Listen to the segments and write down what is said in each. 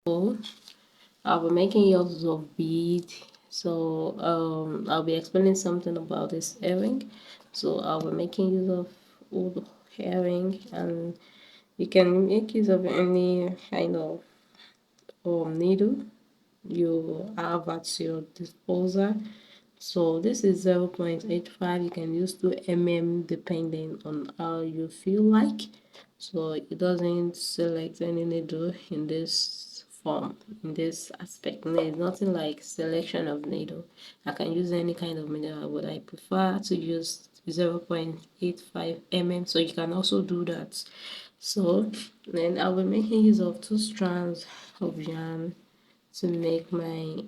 So I'll be making use of bead. So I'll be explaining something about this earring. So I'll be making use of wood earring, and you can make use of any kind of needle you have at your disposal. So this is 0.85. You can use 2 mm depending on how you feel like. So it doesn't select any needle in this form, in this aspect. There's nothing like selection of needle. I can use any kind of needle, but I prefer to use 0.85 mm. So you can also do that. So then I'll be making use of 2 strands of yarn to make my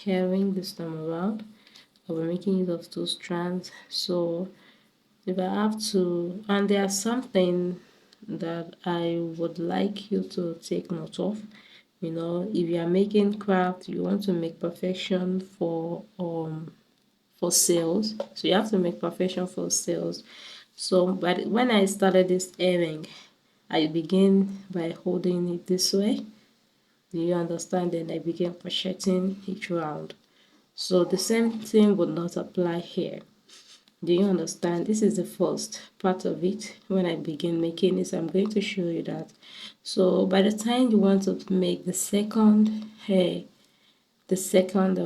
earring this time around. I'll be making use of 2 strands. So if I have to, and there's something that I would like you to take note of. You know, if you are making craft, you want to make perfection for sales. So you have to make perfection for sales. So but when I started this earring, I begin by holding it this way. Do you understand? Then I began crocheting each round. So the same thing would not apply here. Do you understand? This is the first part of it. When I begin making this, I'm going to show you that. So by the time you want to make the second hair, the second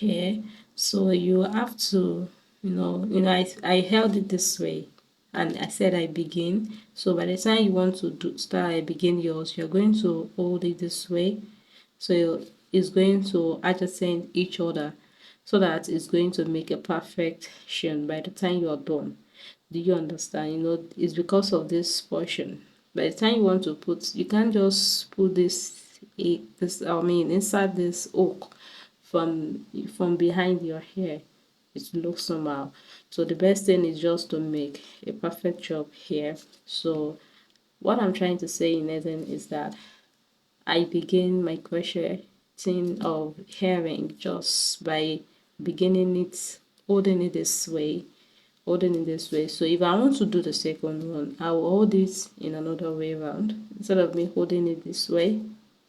hair, so you have to, I held it this way, and I said I begin. So by the time you want to start, I begin yours. You're going to hold it this way, so it's going to adjacent each other, so that it's going to make a perfect sheen by the time you are done. Do you understand? You know, it's because of this portion. By the time you want to put, you can't just put inside this hook from behind your hair. It looks somehow. So the best thing is just to make a perfect job here. So what I'm trying to say in essence is that I begin my crocheting of herring just by beginning it, holding it this way, holding it this way. So if I want to do the second one, I will hold it in another way around instead of me holding it this way,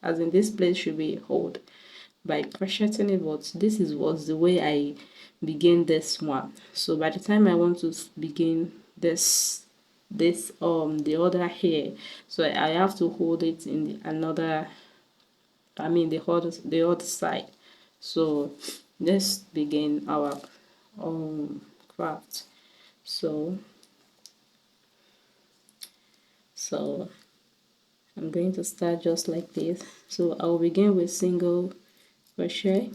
as in this place should be hold by crocheting it. But this was the way I begin this one. So by the time I want to begin the other hair, so I have to hold it in the other side. So let's begin our craft. So I'm going to start just like this. So I will begin with single crochet.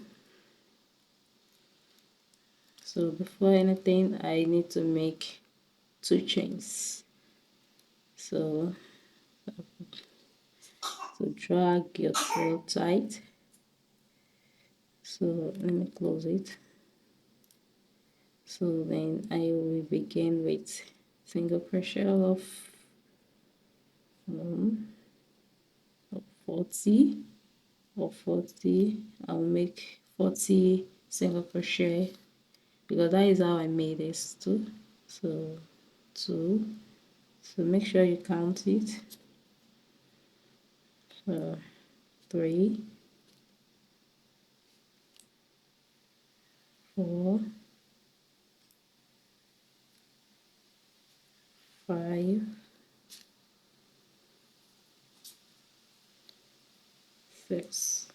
So before anything, I need to make 2 chains. So drag your thread tight. So let me close it. So then I will begin with single crochet of 40 I'll make 40 single crochet, because that is how I made this too. So 2, so make sure you count it. So 3, 4, 5, 6.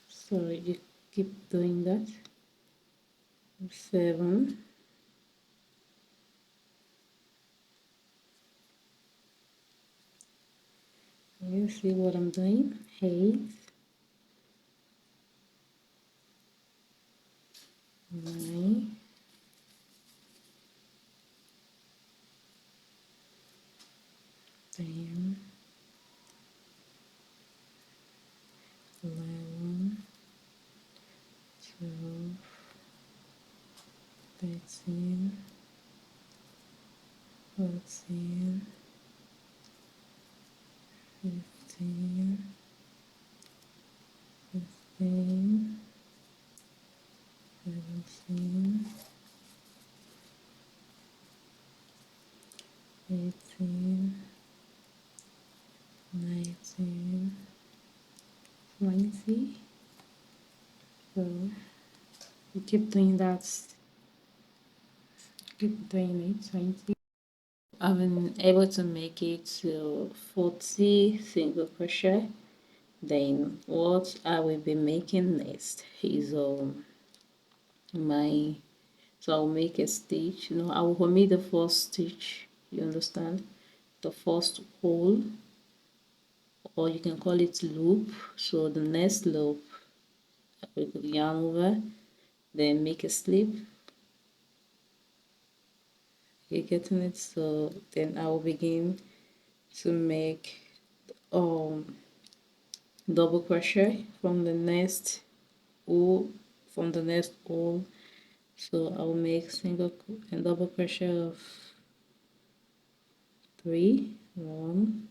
So you keep doing that. 7, you see what I'm doing? 8, 9, 10, 11, 12, 13, 14, 15, 16, 17, 18, 19, 20. So you keep doing that, keep doing it. 20. I've been able to make it to 40 single crochet. Then what I will be making next is my, so I'll make a stitch. I will omit the first stitch, you understand, the first hole, or you can call it loop. So the next loop we could yarn over, then make a slip. You getting it? So then I will begin to make double crochet from the next hole, so I'll make single and double crochet of 3, 1.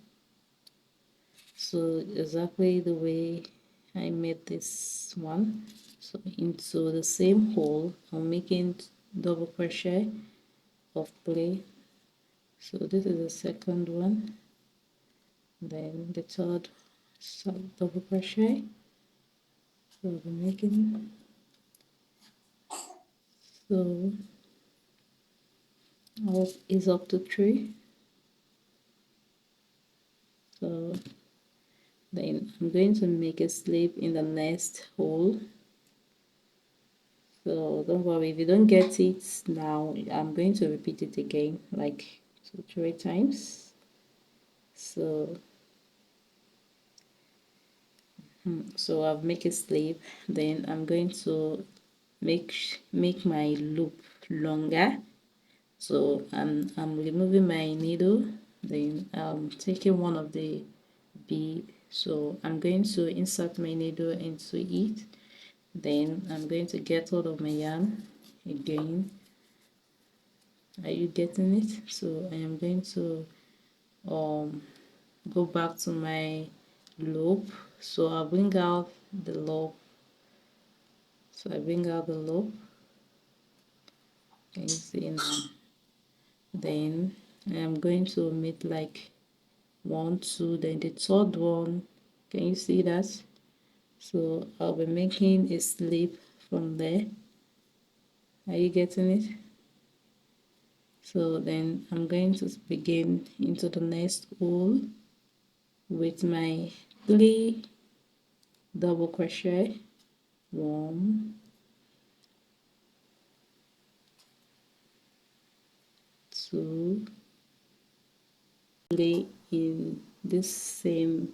So exactly the way I made this one. So into the same hole I'm making double crochet of 3. So this is the second one, then the third double crochet. So I'll be making, so is up to 3. So then I'm going to make a slip in the next hole. So don't worry if you don't get it now, I'm going to repeat it again like 2-3 times. So I've make a slip, then I'm going to make my loop longer. So I'm removing my needle, then I'm taking one of the bead, so I'm going to insert my needle into it, then I'm going to get hold of my yarn again. Are you getting it? So I am going to go back to my loop, so I'll bring out the loop, so I bring out the loop, can you see now? Then I am going to make like 1, 2, then the third one, can you see that? So I'll be making a slip from there. Are you getting it? So then I'm going to begin into the next hole with my 3 double crochet, 1, 2, play in this same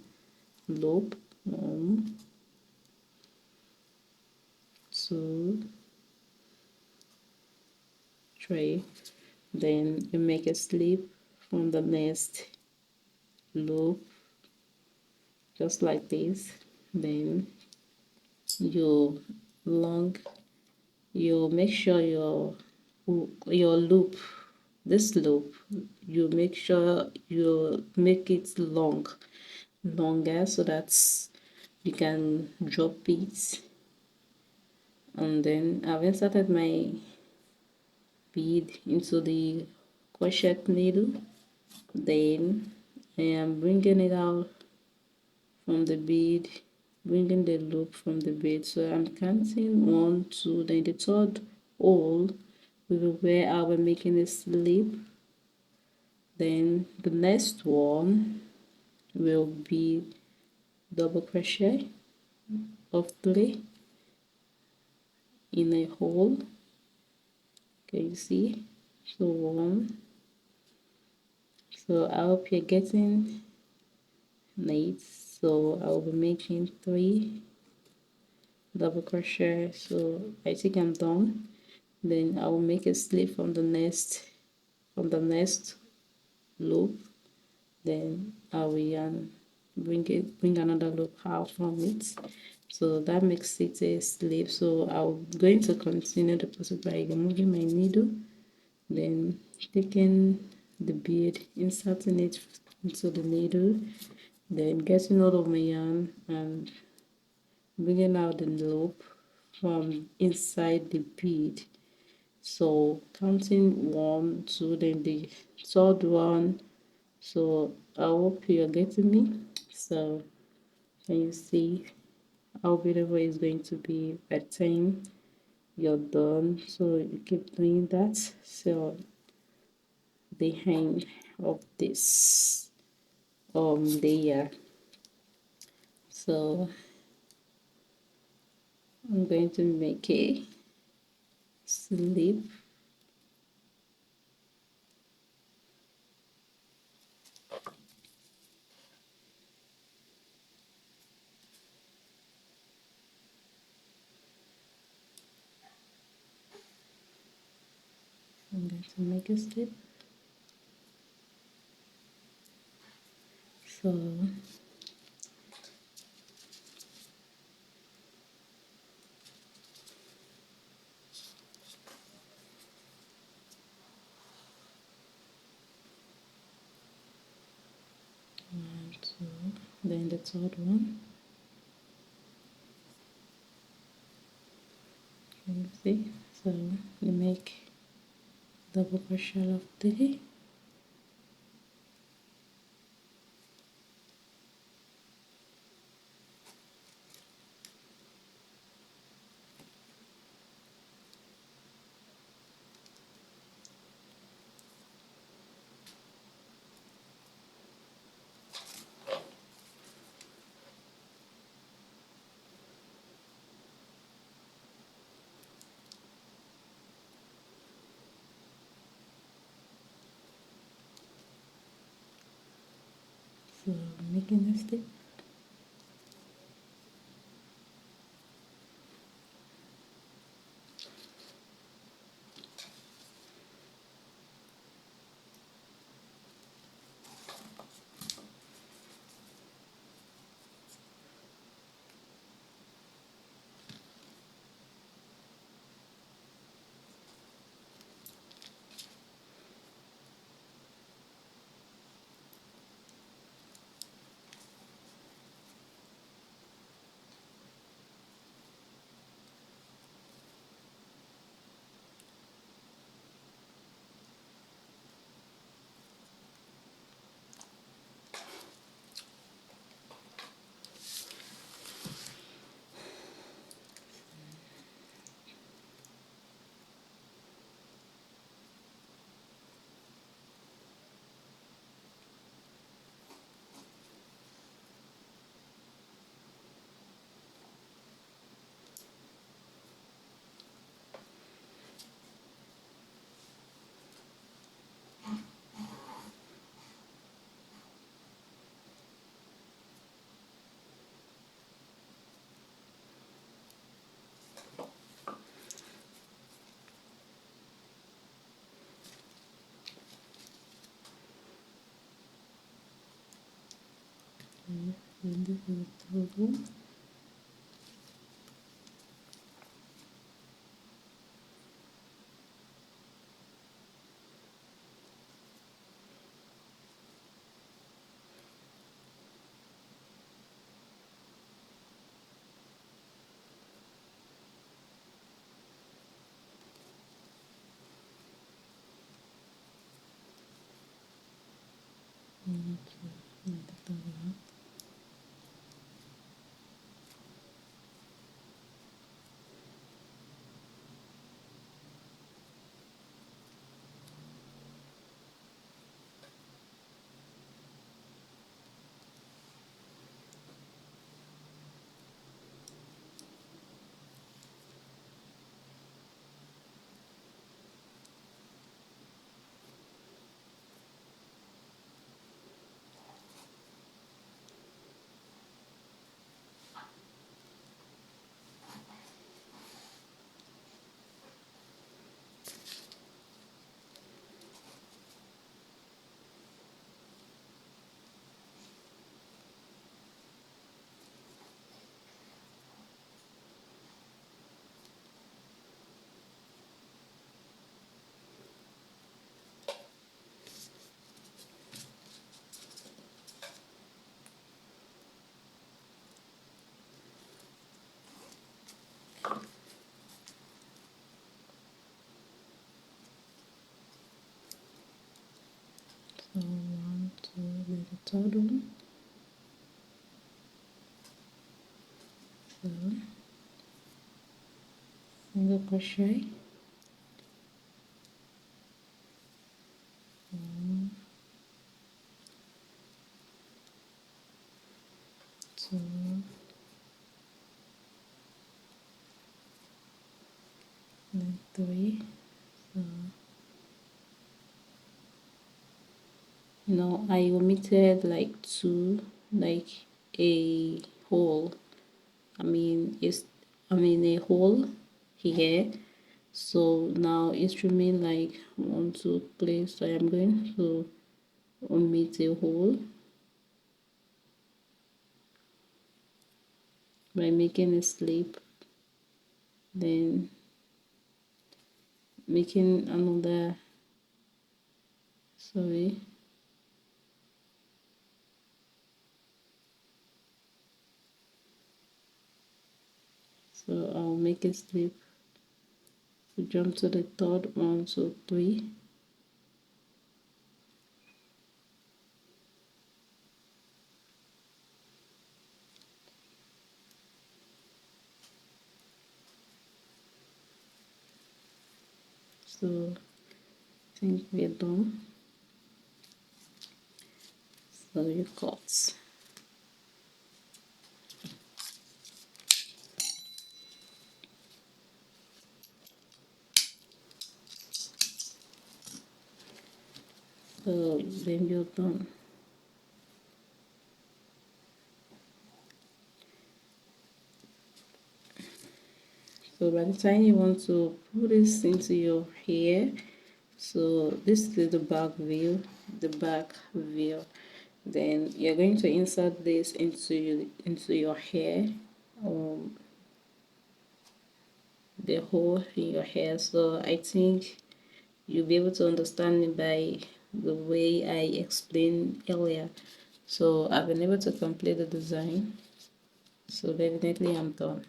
loop, 1, 2, 3, then you make a slip from the next loop just like this, then you long you make sure your loop, this loop, you make sure you make it longer so that you can drop it. And then I've inserted my bead into the crochet needle, then I am bringing it out from the bead, bringing the loop from the bead. So I'm counting 1, 2, then the third hole will be where I'll be making a slip. Then the next one will be double crochet of 3 in a hole. Can you see? So 1. So I hope you're getting it. So I'll be making 3 double crochet. So I think I'm done. Then I will make a slip from the next loop, then I will bring another loop out from it, so that makes it a slip. So I'm going to continue the process by removing my needle, then taking the bead, inserting it into the needle, then getting hold of my yarn and bringing out the loop from inside the bead. So counting 1, 2, then the third one. So I hope you're getting me. So can you see? how beautiful it's going to be by the time you're done. So you keep doing that. So the hang of this layer. So I'm going to make a slip. I'm going to make a slip. So 1, 2, then the third one. Can you see? So you make double crochet of 3. So making a slip. And this is the third one. And the third one. So 1, 2, then the third one. So single crochet, 1, 2, then 3. So no, I omitted like 2, like a hole. A hole here. So now it remains like 1, 2 place. So I'm going to omit a hole by making a slip, then making another, sorry, so I'll make a slip to jump to the third one, so 3. So I think we're done. So you cut. So then you're done. So by the time you want to put this into your hair, so this is the back view. Then you're going to insert this into your hair, the hole in your hair. So I think you'll be able to understand it by the way I explained earlier. So I've been able to complete the design. So definitely I'm done.